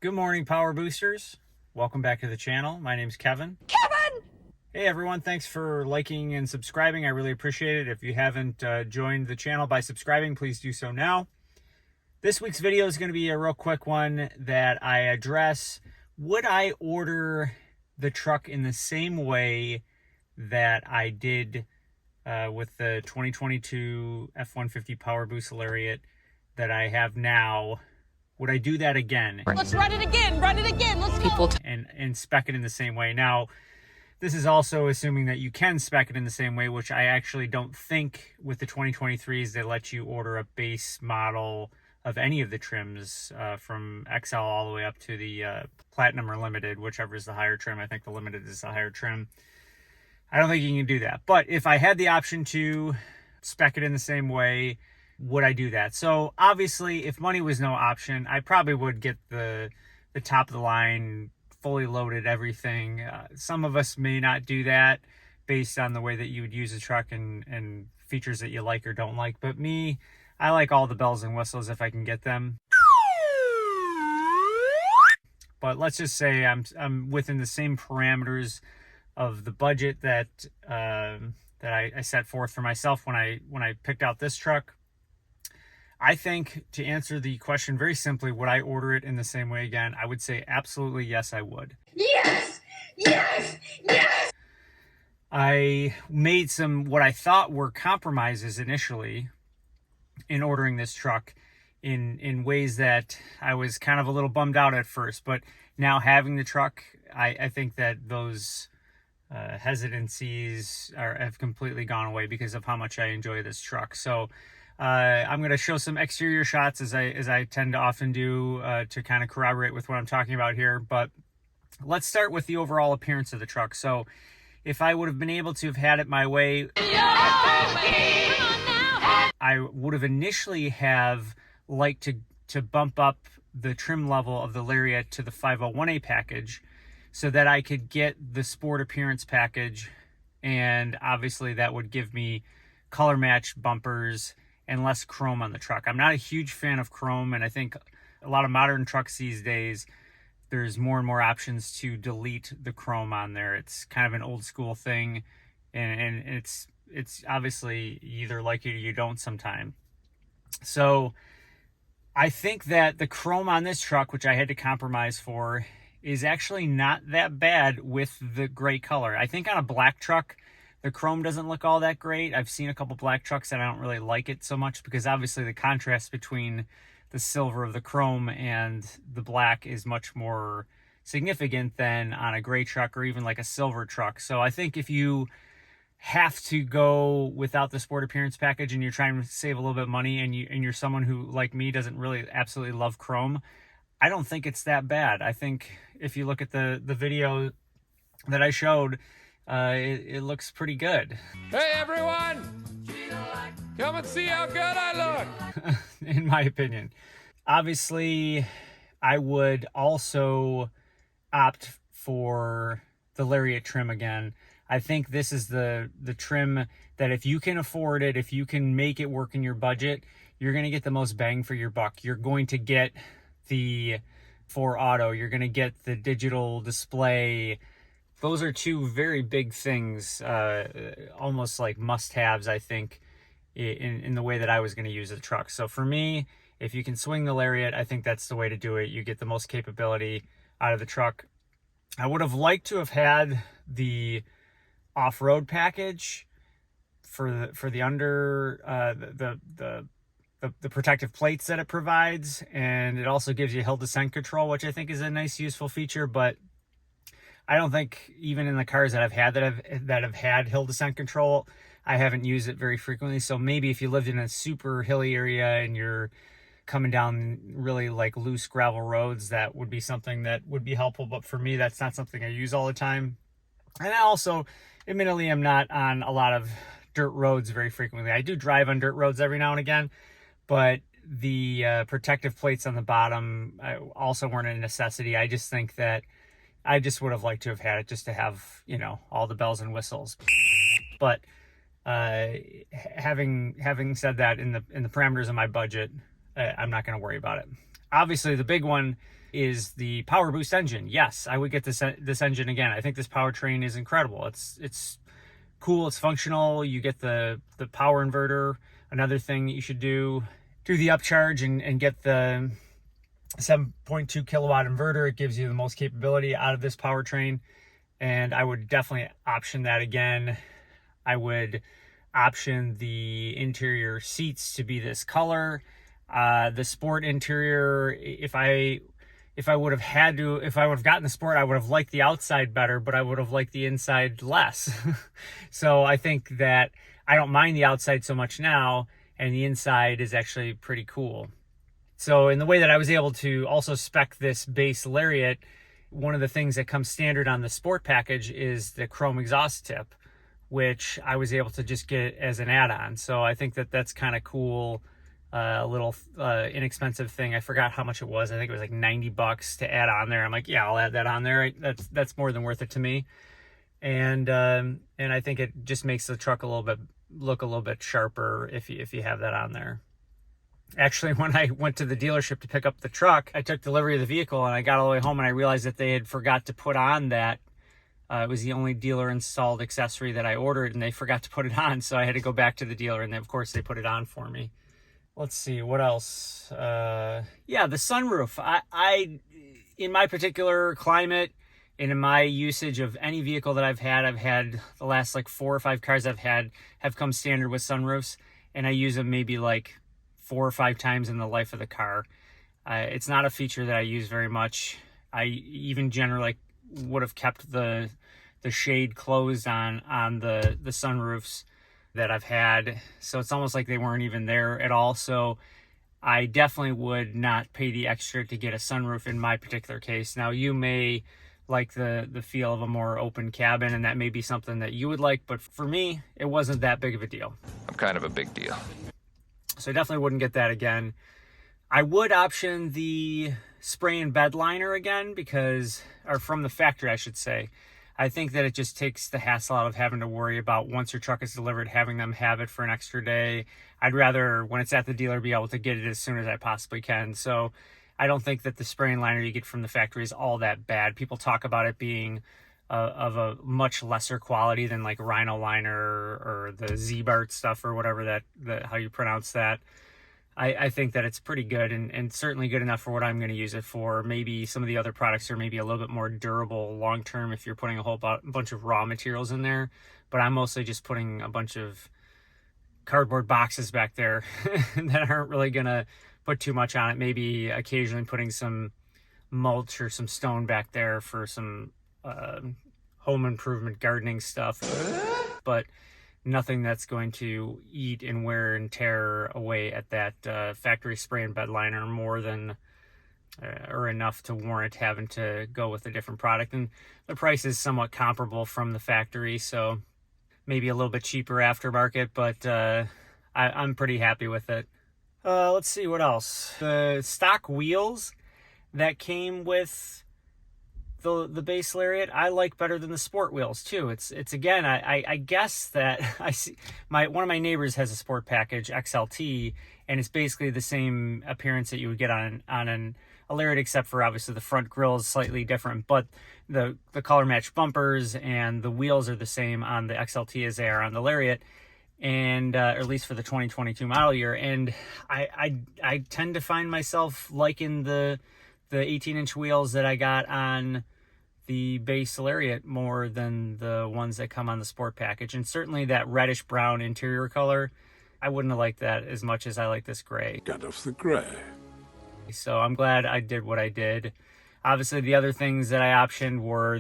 Good morning, Power Boosters. Welcome back to the channel. My name's Kevin. Hey everyone, thanks for liking and subscribing. I really appreciate it. If you haven't joined the channel by subscribing, please do so now. This week's video is going to be a real quick one that I address. Would I order the truck in the same way that I did with the 2022 F150 Powerboost lariat that I have now? Would I do that again? Let's run it again, let's go. And spec it in the same way. Now, this is also assuming that you can spec it in the same way, which I actually don't think with the 2023s they let you order a base model of any of the trims from XL all the way up to the Platinum or Limited, whichever is the higher trim. I think the Limited is the higher trim. I don't think you can do that. But if I had the option to spec it in the same way, would I do that? So obviously, if money was no option, I probably would get the top of the line, fully loaded everything. Some of us may not do that based on the way that you would use the truck and features that you like or don't like. But me, I like all the bells and whistles if I can get them. But let's just say I'm within the same parameters of the budget that I set forth for myself when I picked out this truck. I think, to answer the question very simply, would I order it in the same way again? I would say absolutely yes, I would. Yes, yes, yes. I made some what I thought were compromises initially in ordering this truck in ways that I was kind of a little bummed out at first. But now having the truck, I think that those hesitancies have completely gone away because of how much I enjoy this truck. So I'm going to show some exterior shots as I tend to often do to kind of corroborate with what I'm talking about here. But let's start with the overall appearance of the truck. So if I would have been able to have had it my way, I would have initially have liked to bump up the trim level of the lariat to the 501A package so that I could get the sport appearance package. And obviously that would give me color matched bumpers and less chrome on the truck. I'm not a huge fan of chrome, and I think a lot of modern trucks these days, there's more and more options to delete the chrome on there. It's kind of an old school thing, and it's obviously you either like it or you don't sometime. So I think that the chrome on this truck, which I had to compromise for, is actually not that bad with the gray color. I think on a black truck, the chrome doesn't look all that great. I've seen a couple black trucks and I don't really like it so much because obviously the contrast between the silver of the chrome and the black is much more significant than on a gray truck or even like a silver truck. So I think if you have to go without the sport appearance package and you're trying to save a little bit of money and you're someone who, like me, doesn't really absolutely love chrome, I don't think it's that bad. I think if you look at the video that I showed, it looks pretty good. Hey everyone! Come and see how good I look! In my opinion. Obviously, I would also opt for the lariat trim again. I think this is the trim that if you can afford it, if you can make it work in your budget, you're going to get the most bang for your buck. You're going to get the 4 Auto. You're going to get the digital display. Those are two very big things, almost like must-haves, I think, in the way that I was going to use the truck. So for me, if you can swing the lariat, I think that's the way to do it. You get the most capability out of the truck. I would have liked to have had the off-road package for the under the protective plates that it provides, and it also gives you hill descent control, which I think is a nice, useful feature. But I don't think even in the cars that I've had that have had hill descent control, I haven't used it very frequently. So maybe if you lived in a super hilly area and you're coming down really like loose gravel roads, that would be something that would be helpful. But for me, that's not something I use all the time. And I also, admittedly, I'm not on a lot of dirt roads very frequently. I do drive on dirt roads every now and again, but the protective plates on the bottom also weren't a necessity. I just think that I just would have liked to have had it just to have, you know, all the bells and whistles. But having said that, in the parameters of my budget, I'm not going to worry about it. Obviously, the big one is the Powerboost engine. Yes, I would get this engine again. I think this powertrain is incredible. It's cool. It's functional. You get the power inverter. Another thing that you should do the upcharge and get the 7.2 kilowatt inverter. It gives you the most capability out of this powertrain, and I would definitely option that again. I would option the interior seats to be this color. The sport interior, if I would have gotten the sport, I would have liked the outside better, but I would have liked the inside less. So I think that I don't mind the outside so much now, and the inside is actually pretty cool. So in the way that I was able to also spec this base lariat, one of the things that comes standard on the sport package is the chrome exhaust tip, which I was able to just get as an add-on. So I think that that's kind of cool. A little inexpensive thing. I forgot how much it was. I think it was like $90 to add on there. I'm like, yeah, I'll add that on there. That's more than worth it to me. And I think it just makes the truck look a little bit sharper if you have that on there. Actually, when I went to the dealership to pick up the truck, I took delivery of the vehicle and I got all the way home and I realized that they had forgot to put on that. It was the only dealer installed accessory that I ordered, and they forgot to put it on. So I had to go back to the dealer, and of course they put it on for me. Let's see, what else? Yeah, the sunroof. I in my particular climate and in my usage of any vehicle that I've had the last like 4 or 5 cars I've had have come standard with sunroofs, and I use them maybe like 4 or 5 times in the life of the car. It's not a feature that I use very much. I even generally would have kept the shade closed on the sunroofs that I've had, so it's almost like they weren't even there at all. So I definitely would not pay the extra to get a sunroof in my particular case. Now, you may like the feel of a more open cabin, and that may be something that you would like, but for me, it wasn't that big of a deal. I'm kind of a big deal. So I definitely wouldn't get that again. I would option the spray and bed liner again, or from the factory, I should say. I think that it just takes the hassle out of having to worry about, once your truck is delivered, having them have it for an extra day. I'd rather, when it's at the dealer, be able to get it as soon as I possibly can. So I don't think that the spray and liner you get from the factory is all that bad. People talk about it being of a much lesser quality than like Rhino liner or the Z-Bart stuff or whatever how you pronounce that. I think that it's pretty good and certainly good enough for what I'm going to use it for. Maybe some of the other products are maybe a little bit more durable long term if you're putting a whole bunch of raw materials in there, but I'm mostly just putting a bunch of cardboard boxes back there that aren't really going to put too much on it. Maybe occasionally putting some mulch or some stone back there for some home improvement gardening stuff, but nothing that's going to eat and wear and tear away at that factory spray and bed liner more than or enough to warrant having to go with a different product. And the price is somewhat comparable from the factory, so maybe a little bit cheaper aftermarket, but I'm pretty happy with it. Let's see what else. The stock wheels that came with the base lariat I like better than the sport wheels too. It's again, I guess that I see one of my neighbors has a sport package XLT, and it's basically the same appearance that you would get on a lariat, except for obviously the front grille is slightly different, but the color match bumpers and the wheels are the same on the XLT as they are on the lariat, and or at least for the 2022 model year. And I tend to find myself liking the 18-inch wheels that I got on the base lariat more than the ones that come on the sport package. And certainly that reddish brown interior color, I wouldn't have liked that as much as I like this gray. Got off the gray. So I'm glad I did what I did. Obviously the other things that I optioned were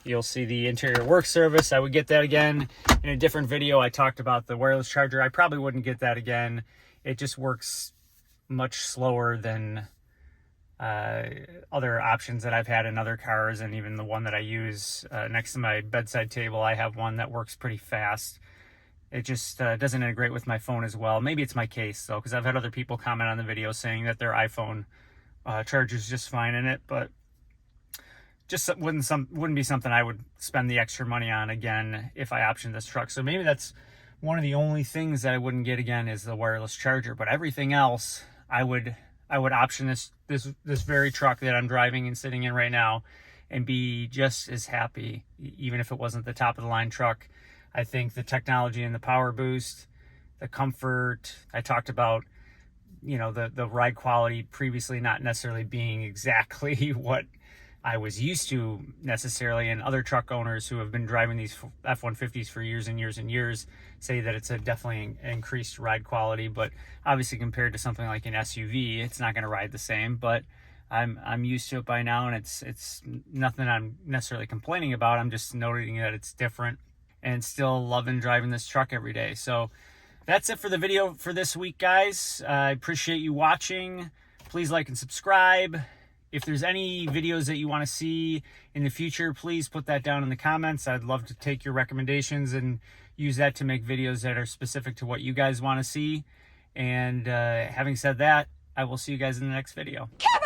you'll see the interior work surface. I would get that again. In a different video, I talked about the wireless charger. I probably wouldn't get that again. It just works much slower than other options that I've had in other cars, and even the one that I use next to my bedside table. I have one that works pretty fast. It just doesn't integrate with my phone as well. Maybe it's my case though, because I've had other people comment on the video saying that their iPhone charges just fine in it, but just wouldn't be something I would spend the extra money on again if I optioned this truck. So maybe that's one of the only things that I wouldn't get again is the wireless charger, but everything else I would option this this very truck that I'm driving and sitting in right now and be just as happy, even if it wasn't the top of the line truck. I think the technology in the Powerboost, the comfort, I talked about, you know, the ride quality previously not necessarily being exactly what I was used to necessarily, and other truck owners who have been driving these F-150s for years and years and years say that it's a definitely increased ride quality. But obviously compared to something like an SUV, it's not going to ride the same, but I'm used to it by now, and it's nothing I'm necessarily complaining about. I'm just noting that it's different, and still loving driving this truck every day. So that's it for the video for this week, guys. I appreciate you watching. Please like and subscribe. If there's any videos that you want to see in the future, please put that down in the comments. I'd love to take your recommendations and use that to make videos that are specific to what you guys want to see. And having said that, I will see you guys in the next video. Kevin!